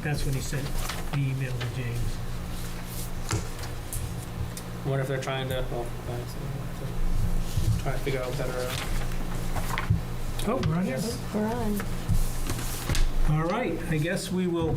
That's when he sent the email to James. I wonder if they're trying to, try to figure out better. Oh, we're on here. We're on. All right, I guess we will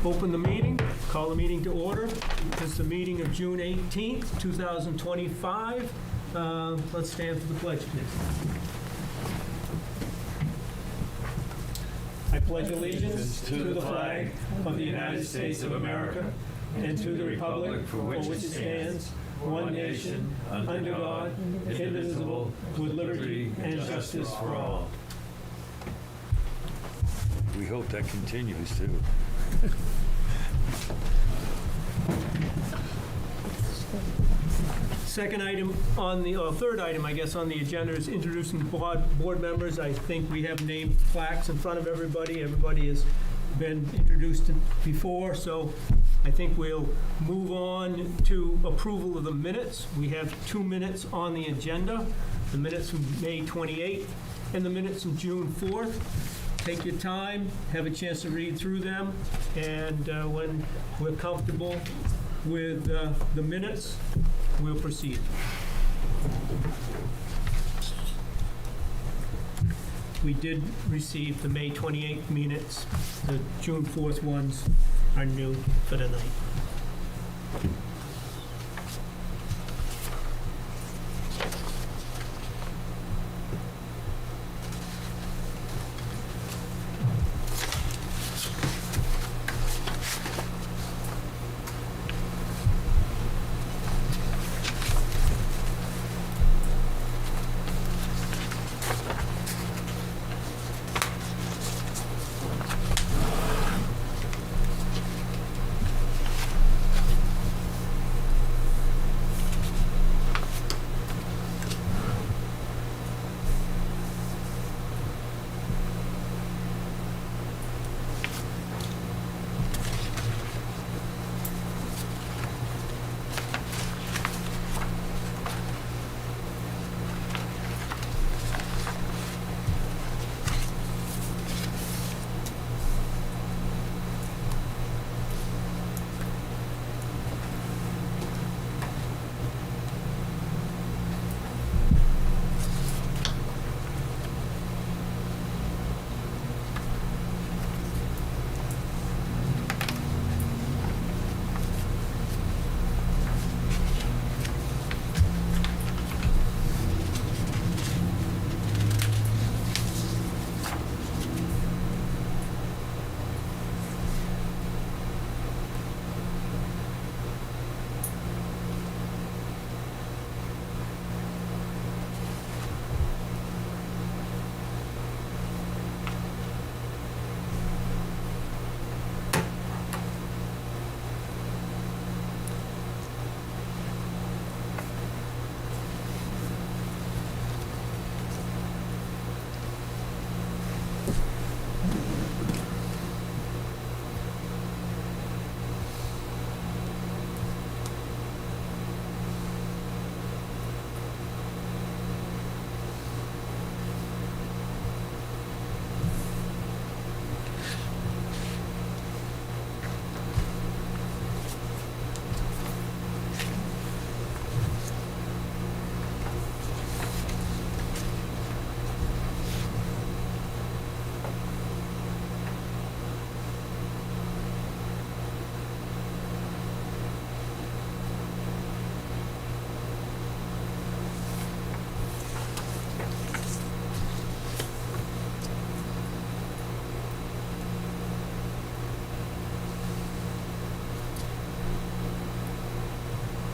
open the meeting, call the meeting to order. It's the meeting of June 18th, 2025. Let's stand for the pledge, please. I pledge allegiance to the flag of the United States of America and to the republic for which it stands, one nation, under God, indivisible, with liberty and justice for all. We hope that continues too. Second item on the, or third item, I guess, on the agenda is introducing board members. I think we have named plaques in front of everybody. Everybody has been introduced before, so I think we'll move on to approval of the minutes. We have 2 minutes on the agenda, the minutes from May 28th and the minutes from June 4th. Take your time, have a chance to read through them, and when we're comfortable with the minutes, we'll proceed. We did receive the May 28th minutes. The June 4th ones are new for tonight.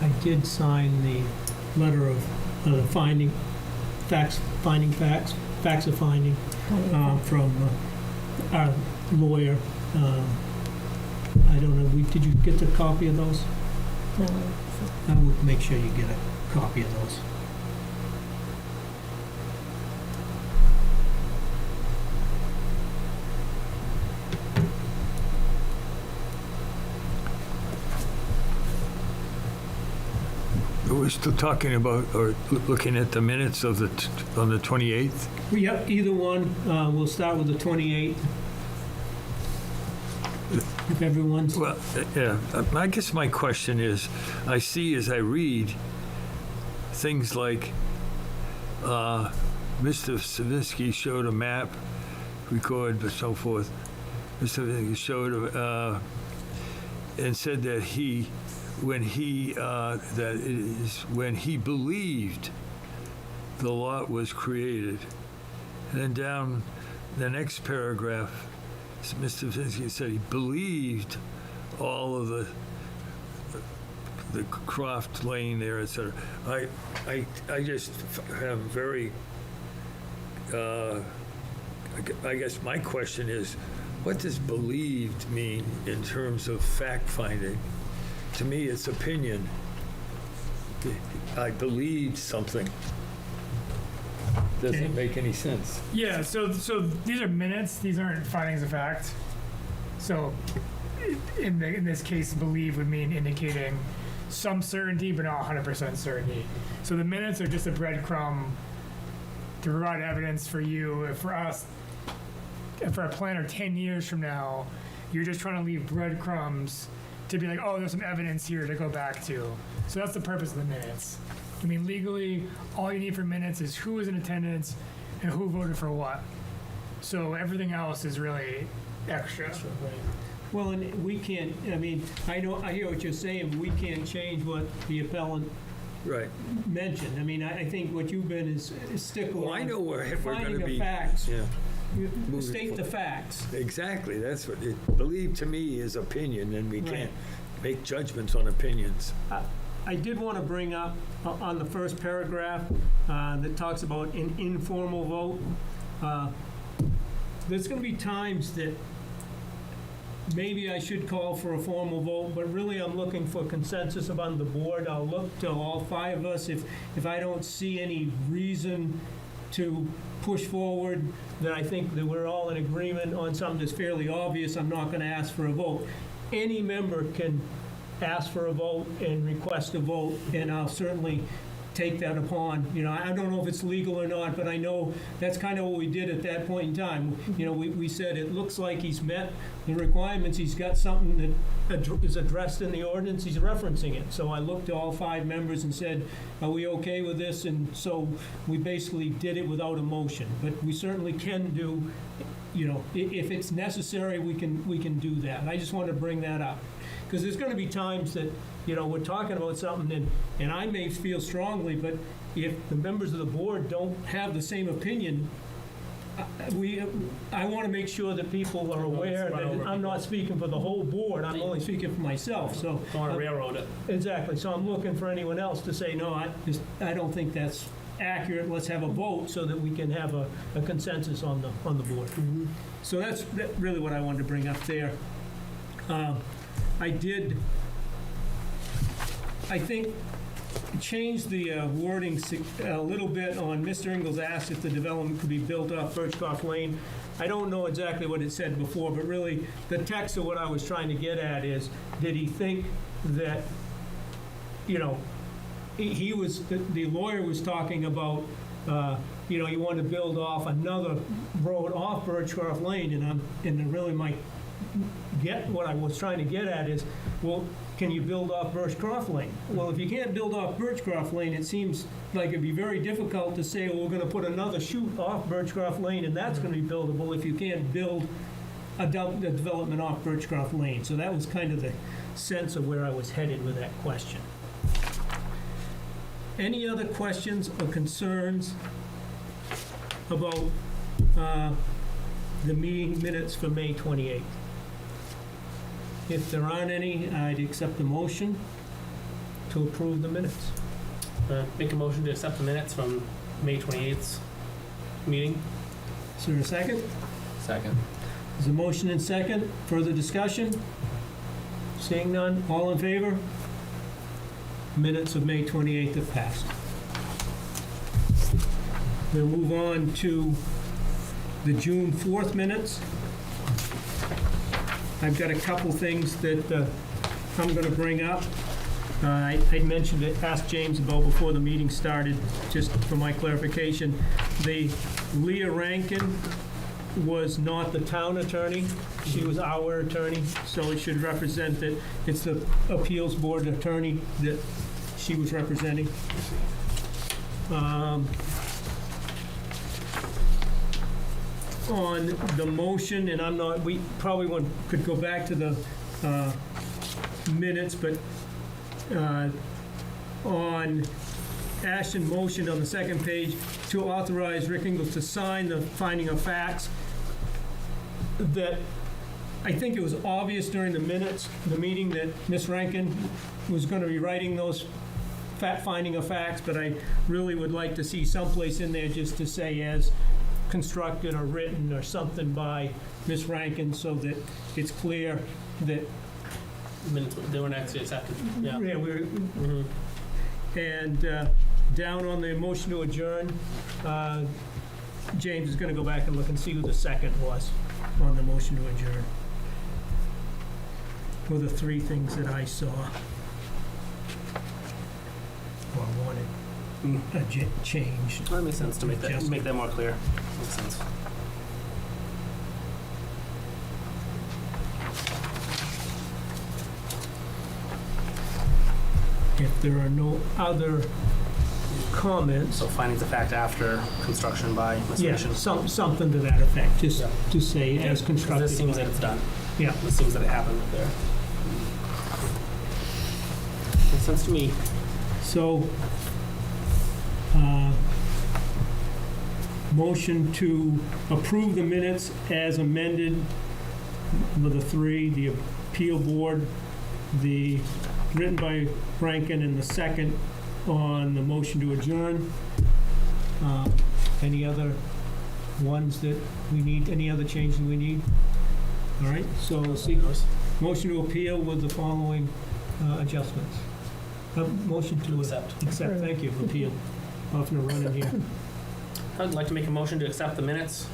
I did sign the letter of finding facts of finding from our lawyer. I don't know, did you get the copy of those? No. I would make sure you get a copy of those. We're still talking about, or looking at the minutes of on the 28th? Yep, either one. We'll start with the 28th. If everyone's, Well, yeah, I guess my question is, I see as I read things like Mr. Savinsky showed a map, record, but so forth. Mr. Savinsky showed and said that when he believed the lot was created. And then down the next paragraph, Mr. Savinsky said he believed all of the Croft Lane there, et cetera. I just have very, I guess my question is, what does believed mean in terms of fact-finding? To me, it's opinion. I believed something. Doesn't make any sense. Yeah, so these are minutes, these aren't findings of fact. So in this case, believe would mean indicating some certainty, but not 100% certainty. So the minutes are just a breadcrumb to provide evidence for you, for us, and for a planner 10 years from now. You're just trying to leave breadcrumbs to be like, oh, there's some evidence here to go back to. So that's the purpose of the minutes. I mean, legally, all you need for minutes is who was in attendance and who voted for what. So everything else is really extra. well, and we can't, I mean, I hear what you're saying, but we can't change what the appellant Right. mentioned. I mean, I think what you've been is stickler Well, I know on we're going finding to the be. facts. Yeah. You state the facts. Exactly. That's what it. Believe to me is opinion, and we Right. can't make judgments on opinions. I did want to bring up on the first paragraph that talks about an informal vote. There's going to be times that maybe I should call for a formal vote, but really I'm looking for consensus among the board. I'll look to all five of us. If I don't see any reason to push forward, that I think that we're all in agreement on something that's fairly obvious, I'm not going to ask for a vote. Any member can ask for a vote and request a vote, and I'll certainly take that upon. You know, I don't know if it's legal or not, but I know that's kind of what we did at that point in time. You know, we said it looks like he's met the requirements, he's got something that is addressed in the ordinance, he's referencing it. So I looked to all five members and said, are we okay with this? And so we basically did it without a motion, but we certainly can do, you know, if it's necessary, we can do that. I just wanted to bring that up. Because there's going to be times that, you know, we're talking about something, and I may feel strongly, but if the members of the board don't have the same opinion, I want to make sure that people are aware that I'm not speaking for the whole board, I'm only speaking for myself, so. Don't want to railroad it. Exactly, so I'm looking for anyone else to say, no, I don't think that's accurate, let's have a vote so that we can have a consensus on the board. So that's really what I wanted to bring up there. I think, change the wording a little bit on Mr. Ingles asked if the development could be built off Birchcroft Lane. I don't know exactly what it said before, but really, the text of what I was trying to get at is, did he think that, you know, he was, the lawyer was talking about, you know, you want to build off another road off Birchcroft Lane, and really what I was trying to get at is, well, can you build off Birchcroft Lane? Well, if you can't build off Birchcroft Lane, it seems like it'd be very difficult to say, well, we're going to put another chute off Birchcroft Lane, and that's going to be buildable if you can't build a development off Birchcroft Lane. So that was kind of the sense of where I was headed with that question. Any other questions or concerns about the meeting minutes for May 28th? If there aren't any, I'd accept the motion to approve the minutes. Make a motion to accept the minutes from May 28th's meeting. Is there a second? Second. There's a motion and second. Further discussion? Seeing none, all in favor? Minutes of May 28th have passed. We'll move on to the June 4th minutes. I've got a couple things that I'm going to bring up. I mentioned it, asked James about before the meeting started, just for my clarification. The Leah Rankin was not the town attorney. She was our attorney, so it should represent that it's the appeals board attorney that she was representing. On the motion, and I'm not, we probably could go back to the minutes, but on Ashton motion on the second page to authorize Rick Ingles to sign the finding of facts, that I think it was obvious during the minutes, the meeting, that Ms. Rankin was going to be writing those finding of facts, but I really would like to see someplace in there just to say as constructed or written or something by Ms. Rankin so that it's clear that, Minutes, they weren't actually accepted. Yeah. yeah, we're, and down on the motion to adjourn, James is going to go back and look and see who the second was on the motion to adjourn. Were the three things that I saw or wanted changed. That makes sense to make that Adjustment. more clear. Makes sense. If there are no other comments, So findings of fact after construction by Ms. yeah, Ration. something to that effect, just Yeah. to say as 'Cause constructed. this seems that it's done. Yeah. This seems that it happened up there. Makes sense to me. So, motion to approve the minutes as amended with the three, the appeal board, the written by Rankin, and the second on the motion to adjourn. Any other ones that we need, any other changes we need? All right, so let's see. Motion to appeal with the following adjustments. Motion to Accept. accept, thank you, appeal. Often a run in here. I'd like to make a motion to accept the minutes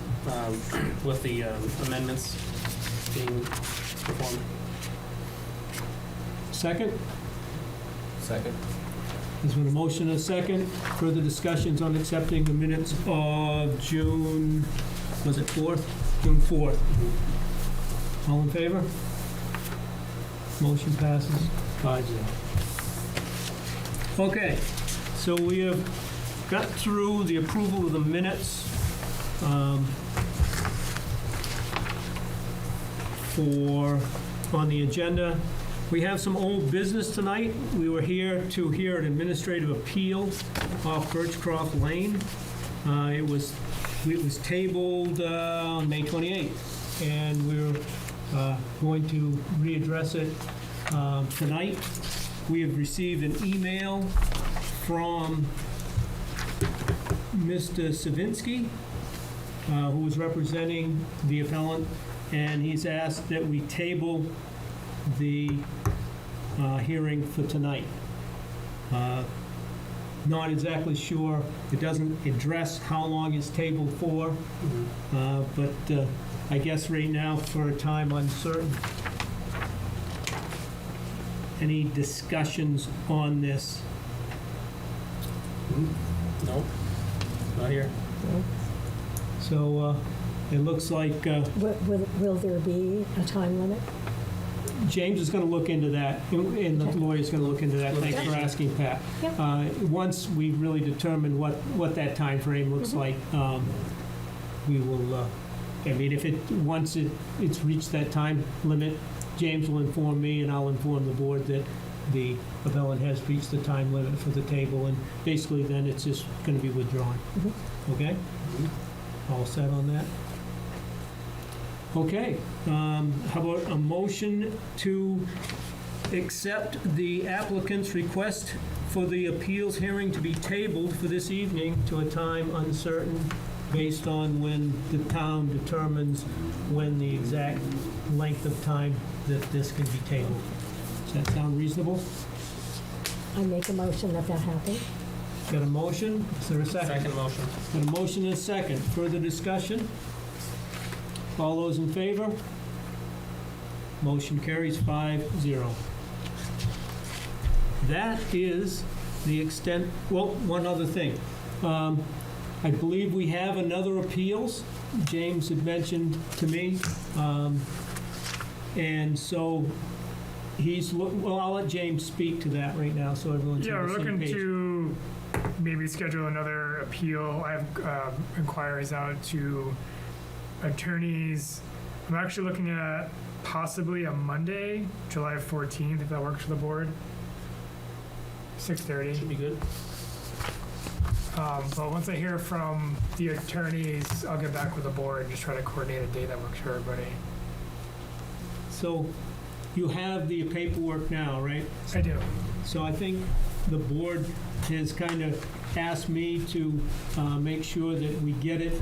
with the amendments being performed. Second, Second. there's been a motion and a second. Further discussions on accepting the minutes of June, was it 4th? June 4th. All in favor? Motion passes 5-0. Okay, so we have got through the approval of the minutes on the agenda. We have some old business tonight. We were here to hear an administrative appeal off Birchcroft Lane. It was tabled on May 28th, and we're going to readdress it tonight. We have received an email from Mr. Savinsky, who was representing the appellant, and he's asked that we table the hearing for tonight. Not exactly sure, it doesn't address how long it's tabled for, but I guess right now for a time uncertain. Any discussions on this? No, not here. So it looks like Will there be a time limit? James is going to look into that, and the lawyer's going to look into that. Thanks for asking, Pat. Yep. Once we really determine what that time frame looks like, we will, I mean, once it's reached that time limit, James will inform me, and I'll inform the board that the appellant has reached the time limit for the table, and basically then it's just going to be withdrawn. Okay? All set on that? Okay, how about a motion to accept the applicant's request for the appeals hearing to be tabled for this evening to a time uncertain based on when the town determines when the exact length of time that this can be tabled. Does that sound reasonable? I make a motion that happen. Got a motion? Is there a second? Second motion. Got a motion and a second. Further discussion? All those in favor? Motion carries 5-0. That is the extent, well, one other thing. I believe we have another appeals James had mentioned to me. And so well, I'll let James speak to that right now, so everyone's Yeah, on we're the same looking page. to maybe schedule another appeal. I have inquiries out to attorneys. I'm actually looking at possibly a Monday, July 14th, if that works for the board. 6:30. Should be good. But once I hear from the attorneys, I'll get back with the board and just try to coordinate a date that works for everybody. So you have the paperwork now, right? I do. So I think the board has kind of asked me to make sure that we get it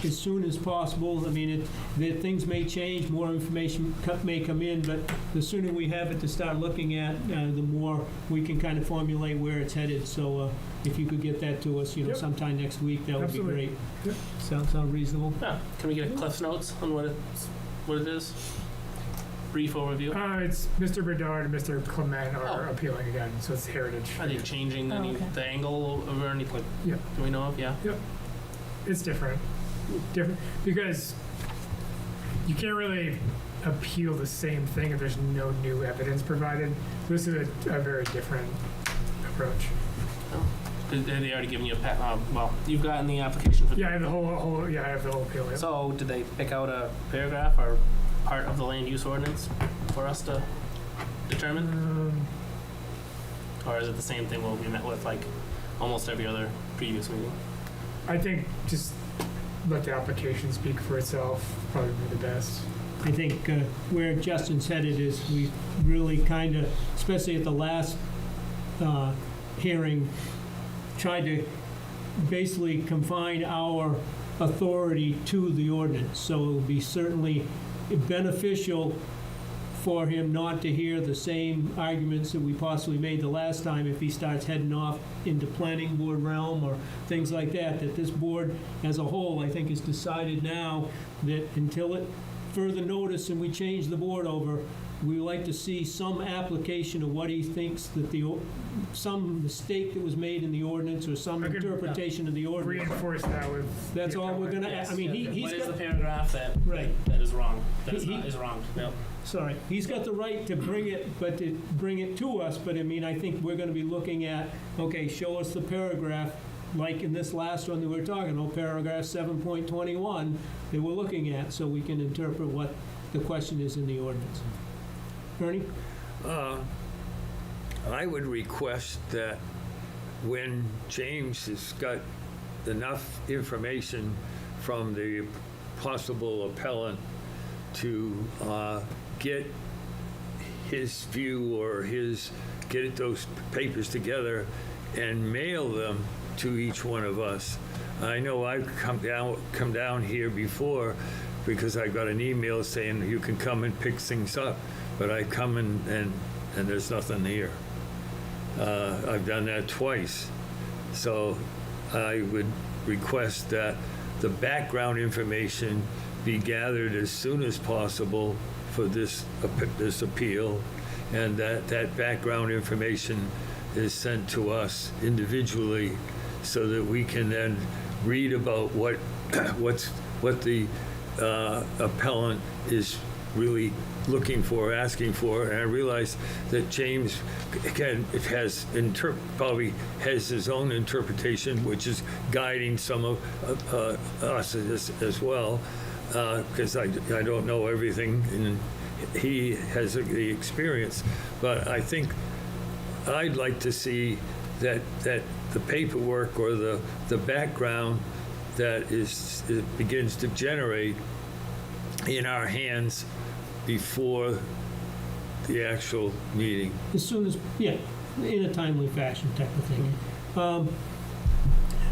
as soon as possible. I mean, that things may change, more information may come in, but the sooner we have it to start looking at, the more we can kind of formulate where it's headed. So if you could get that to us, Yep. sometime next week, that would be Absolutely. great. Yep. Sound reasonable? Yeah, can we get a Cliff's Notes on what it is? Brief overview. It's Mr. Bedard and Mr. Clement are Oh. appealing again, so it's Heritage. Are they changing Oh, any, okay. the angle or anything? Yeah. Do we know of? Yeah. It's different. Different because you can't really appeal the same thing if there's no new evidence provided. This is a very different approach. Did they already given you a well, you've gotten the application for. Yeah, I have the whole yeah, I have the whole appeal. Yeah. So did they pick out a paragraph or part of the land use ordinance for us to determine? Or is it the same thing what we met with like almost every other previous meeting? I think just let the application speak for itself. Probably be the best. I think where Justin's headed is we really kind of, especially at the last hearing, tried to basically confine our authority to the ordinance. So it would be certainly beneficial for him not to hear the same arguments that we possibly made the last time if he starts heading off into planning board realm or things like that, that this board as a whole, I think, has decided now that until it further notice and we change the board over, we would like to see some application of what he thinks that some mistake that was made in the ordinance or some I could, interpretation of the ordinance. Reinforce that with. That's the all we're comment. gonna, I mean, he's What is the got, paragraph that right. that is wrong? That is He- not is wrong. Yep. Sorry, he's got the right to bring it, but to bring it to us, but I mean, I think we're gonna be looking at, okay, show us the paragraph, like in this last one that we're talking about, paragraph 7.21 that we're looking at, so we can interpret what the question is in the ordinance. Ernie? I would request that when James has got enough information from the possible appellant to get his view or get those papers together and mail them to each one of us. I know I've come down here before because I got an email saying you can come and pick things up, but I come and there's nothing here. I've done that twice. So I would request that the background information be gathered as soon as possible for this appeal, and that background information is sent to us individually so that we can then read about what the appellant is really looking for, asking for. And I realize that James probably has his own interpretation, which is guiding some of us as well, because I don't know everything, and he has the experience. But I think I'd like to see that the paperwork or the background that it begins to generate in our hands before the actual meeting. As soon as, yeah, in a timely fashion type of thing.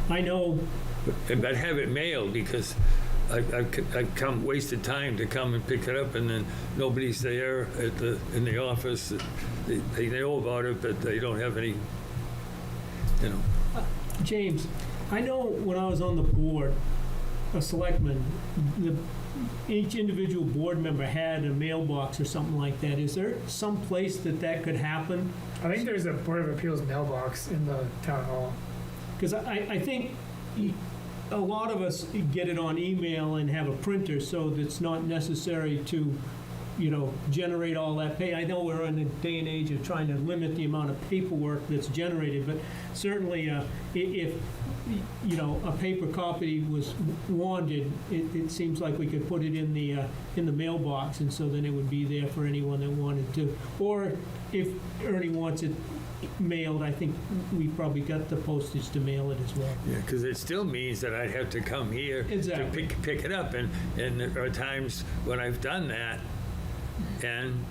I know, But have it mailed, because I've wasted time to come and pick it up, and then nobody's there in the office. They know about it, but they don't have any, James, I know when I was on the board, a selectman, each individual board member had a mailbox or something like that. Is there some place that could happen? I think there's a Board of Appeals mailbox in the town hall. Because I think a lot of us get it on email and have a printer, so it's not necessary to, generate all that pay. I know we're in a day and age of trying to limit the amount of paperwork that's generated, but certainly if, a paper copy was wanted, it seems like we could put it in the mailbox, and so then it would be there for anyone that wanted to. Or if Ernie wants it mailed, I think we probably got the postage to mail it as well. Yeah, because it still means that I'd have to come here Exactly. to pick it up, and there are times when I've done that, and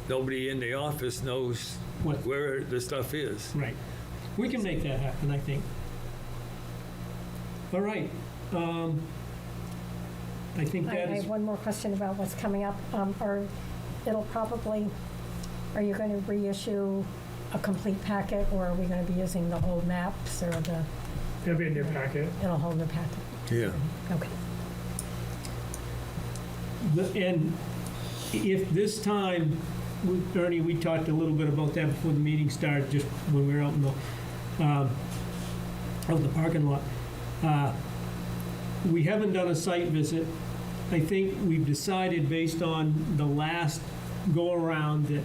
nobody in the office knows What- where the stuff is. Right. We can make that happen, I think. All right. I think I that is, have one more question about what's coming up. Are you going to reissue a complete packet, or are we going to be using the old maps, or It'll be a new packet. it'll hold the packet? Yeah. Okay. and if this time, Ernie, we talked a little bit about that before the meeting started, just when we were out in out the parking lot. We haven't done a site visit. I think we've decided, based on the last go-around, that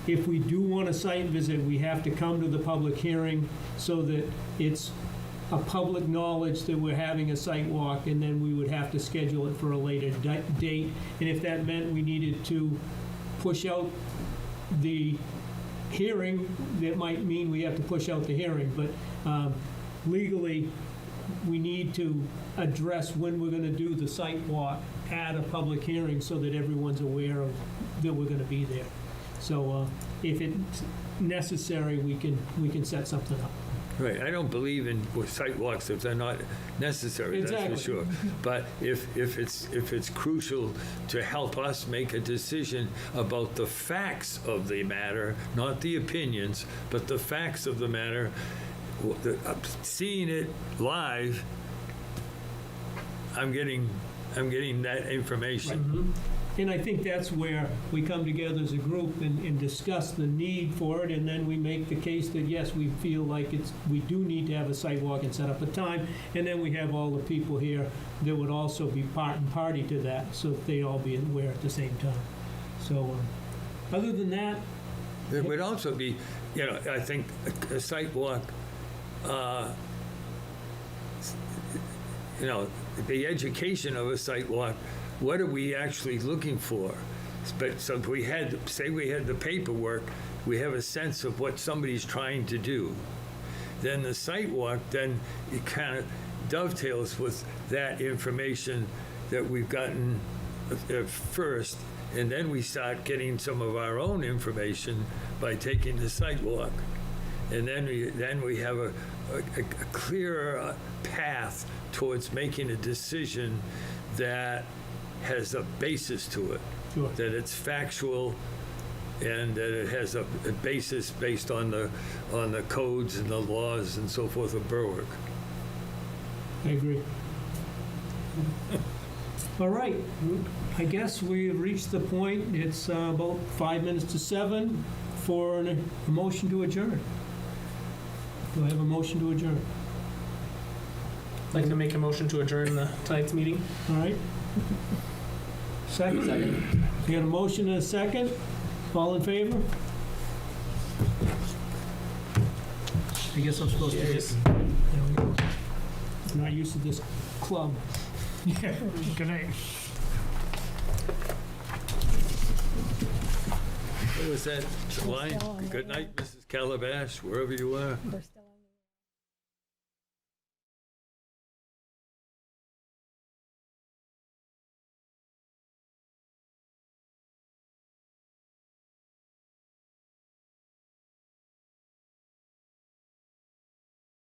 if we do want a site visit, we have to come to the public hearing so that it's a public knowledge that we're having a site walk, and then we would have to schedule it for a later date. And if that meant we needed to push out the hearing, that might mean we have to push out the hearing. But legally, we need to address when we're going to do the site walk at a public hearing so that everyone's aware of that we're going to be there. So if it's necessary, we can set something up. Right, I don't believe in site walks if they're not necessary, that's Exactly. for sure. But if it's crucial to help us make a decision about the facts of the matter, not the opinions, but the facts of the matter, seeing it live, I'm getting that information. And I think that's where we come together as a group and discuss the need for it, and then we make the case that, yes, we feel like we do need to have a site walk and set up a time, and then we have all the people here that would also be part and party to that, so that they all be aware at the same time. So, other than that, It would also be, I think a site walk, the education of a site walk, what are we actually looking for? But so if we had the paperwork, we have a sense of what somebody's trying to do. Then the site walk, then it kind of dovetails with that information that we've gotten first, and then we start getting some of our own information by taking the site walk. And then we have a clearer path towards making a decision that has a basis to it, sure. that it's factual, and that it has a basis based on the codes and the laws and so forth of Berwick. I agree. All right, I guess we've reached the point. It's about 5 minutes to 7 for a motion to adjourn. Do I have a motion to adjourn? I'd like to make a motion to adjourn tonight's meeting. All right. Second? You got a motion and a second? All in favor? I guess I'm supposed to Cheers. There we go. I'm not used to this club. Yeah, good night. What was that still line? on Good there. night, Mrs. Calabash, wherever you are. We're still